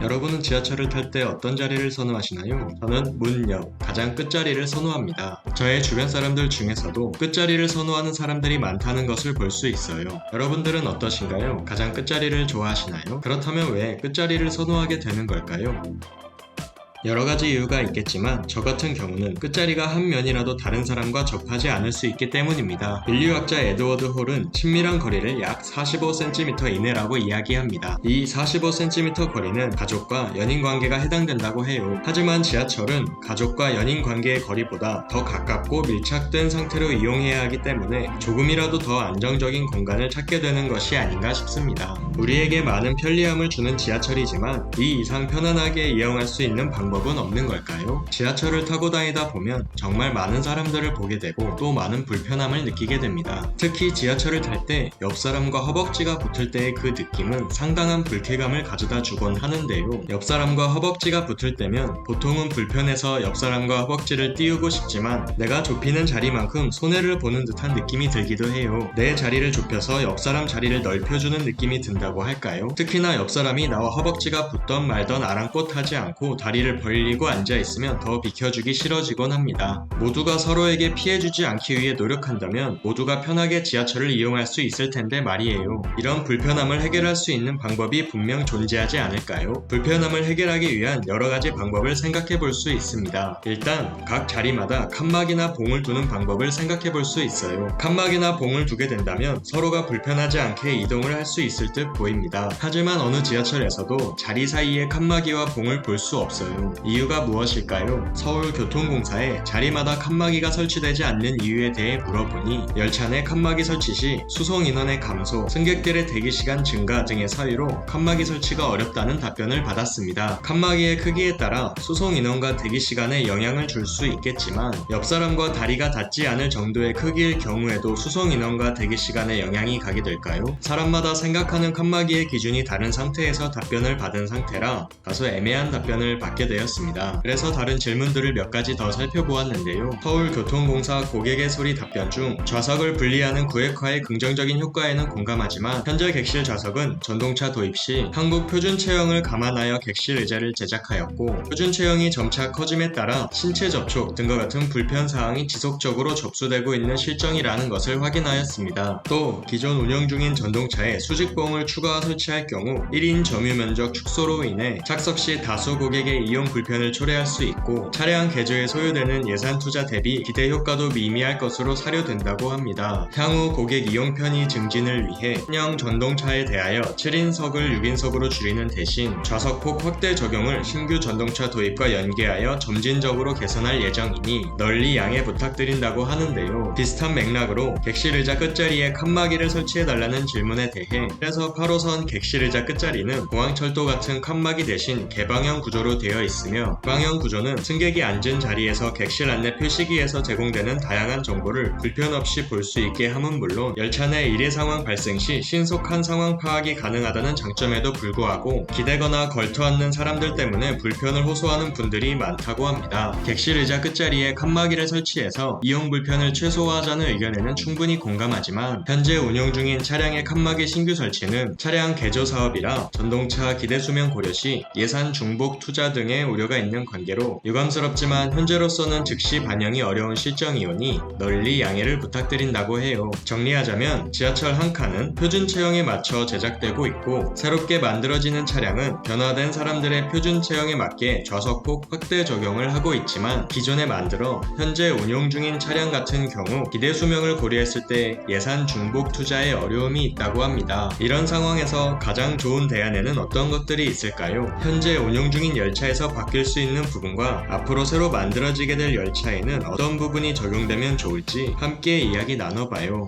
여러분은 지하철을 탈 때 어떤 자리를 선호하시나요? 저는 문 옆, 가장 끝자리를 선호합니다. 저의 주변 사람들 중에서도 끝자리를 선호하는 사람들이 많다는 것을 볼 수 있어요. 여러분들은 어떠신가요? 가장 끝자리를 좋아하시나요? 그렇다면 왜 끝자리를 선호하게 되는 걸까요? 여러 가지 이유가 있겠지만 저 같은 경우는 끝자리가 한 면이라도 다른 사람과 접하지 않을 수 있기 때문입니다. 인류학자 에드워드 홀은 친밀한 거리를 약 45cm 이내라고 이야기합니다. 이 45cm 거리는 가족과 연인 관계가 해당된다고 해요. 하지만 지하철은 가족과 연인 관계의 거리보다 더 가깝고 밀착된 상태로 이용해야 하기 때문에 조금이라도 더 안정적인 공간을 찾게 되는 것이 아닌가 싶습니다. 우리에게 많은 편리함을 주는 지하철이지만 이 이상 편안하게 이용할 수 있는 방법은 없는 걸까요? 지하철을 타고 다니다 보면 정말 많은 사람들을 보게 되고 또 많은 불편함을 느끼게 됩니다. 특히 지하철을 탈 때 옆 사람과 허벅지가 붙을 때의 그 느낌은 상당한 불쾌감을 가져다 주곤 하는데요. 옆 사람과 허벅지가 붙을 때면 보통은 불편해서 옆 사람과 허벅지를 띄우고 싶지만 내가 좁히는 자리만큼 손해를 보는 듯한 느낌이 들기도 해요. 내 자리를 좁혀서 옆 사람 자리를 넓혀주는 느낌이 든다고 할까요? 특히나 옆 사람이 나와 허벅지가 붙던 말던 아랑곳하지 않고 다리를 벌리고 앉아있으면 더 비켜주기 싫어지곤 합니다. 모두가 서로에게 피해주지 않기 위해 노력한다면 모두가 편하게 지하철을 이용할 수 있을 텐데 말이에요. 이런 불편함을 해결할 수 있는 방법이 분명 존재하지 않을까요? 불편함을 해결하기 위한 여러 가지 방법을 생각해 볼 수 있습니다. 일단 각 자리마다 칸막이나 봉을 두는 방법을 생각해 볼 수 있어요. 칸막이나 봉을 두게 된다면 서로가 불편하지 않게 이동을 할 수 있을 듯 보입니다. 하지만 어느 지하철에서도 자리 사이에 칸막이와 봉을 볼 수 없어요. 이유가 무엇일까요? 서울교통공사에 자리마다 칸막이가 설치되지 않는 이유에 대해 물어보니 열차 내 칸막이 설치 시 수송 인원의 감소, 승객들의 대기시간 증가 등의 사유로 칸막이 설치가 어렵다는 답변을 받았습니다. 칸막이의 크기에 따라 수송 인원과 대기시간에 영향을 줄 수 있겠지만 옆 사람과 다리가 닿지 않을 정도의 크기일 경우에도 수송 인원과 대기시간에 영향이 가게 될까요? 사람마다 생각하는 칸막이의 기준이 다른 상태에서 답변을 받은 상태라 다소 애매한 답변을 받게 되었습니다. 그래서 다른 질문들을 몇 가지 더 살펴보았는데요. 서울교통공사 고객의 소리 답변 중 좌석을 분리하는 구획화의 긍정적인 효과에는 공감하지만 현재 객실 좌석은 전동차 도입 시 한국 표준 체형을 감안하여 객실 의자를 제작하였고 표준 체형이 점차 커짐에 따라 신체 접촉 등과 같은 불편 사항이 지속적으로 접수되고 있는 실정이라는 것을 확인하였습니다. 또 기존 운영 중인 전동차에 수직봉을 추가 설치할 경우 1인 점유 면적 축소로 인해 착석 시 다수 고객의 이용 불편을 초래할 수 있고 차량 개조에 소요되는 예산 투자 대비 기대 효과도 미미할 것으로 사료된다고 합니다. 향후 고객 이용 편의 증진을 위해 신형 전동차에 대하여 7인석을 6인석으로 줄이는 대신 좌석폭 확대 적용을 신규 전동차 도입과 연계하여 점진적으로 개선할 예정이니 널리 양해 부탁드린다고 하는데요. 비슷한 맥락으로 객실의자 끝자리에 칸막이를 설치해달라는 질문에 대해 그래서 8호선 객실의자 끝자리는 공항철도 같은 칸막이 대신 개방형 구조로 되어 있으며 개방형 구조는 승객이 앉은 자리에서 객실 안내 표시기에서 제공되는 다양한 정보를 불편 없이 볼 수 있게 함은 물론 열차 내 일회 상황 발생 시 신속한 상황 파악이 가능하다는 장점에도 불구하고 기대거나 걸터앉는 사람들 때문에 불편을 호소하는 분들이 많다고 합니다. 객실 의자 끝자리에 칸막이를 설치해서 이용 불편을 최소화하자는 의견에는 충분히 공감하지만 현재 운영 중인 차량의 칸막이 신규 설치는 차량 개조 사업이라 전동차 기대 수명 고려 시 예산 중복 투자 등의 우려가 있는 관계로 유감스럽지만 현재로서는 즉시 반영이 어려운 실정이오니 널리 양해를 부탁드린다고 해요. 정리하자면 지하철 한 칸은 표준 체형에 맞춰 제작되고 있고 새롭게 만들어지는 차량은 변화된 사람들의 표준 체형에 맞게 좌석폭 확대 적용을 하고 있지만 기존에 만들어 현재 운용 중인 차량 같은 경우 기대 수명을 고려했을 때 예산 중복 투자에 어려움이 있다고 합니다. 이런 상황에서 가장 좋은 대안에는 어떤 것들이 있을까요? 현재 운용 중인 열차에서 바뀔 수 있는 부분과 앞으로 새로 만들어지게 될 열차에는 어떤 부분이 적용되면 좋을지 함께 이야기 나눠봐요.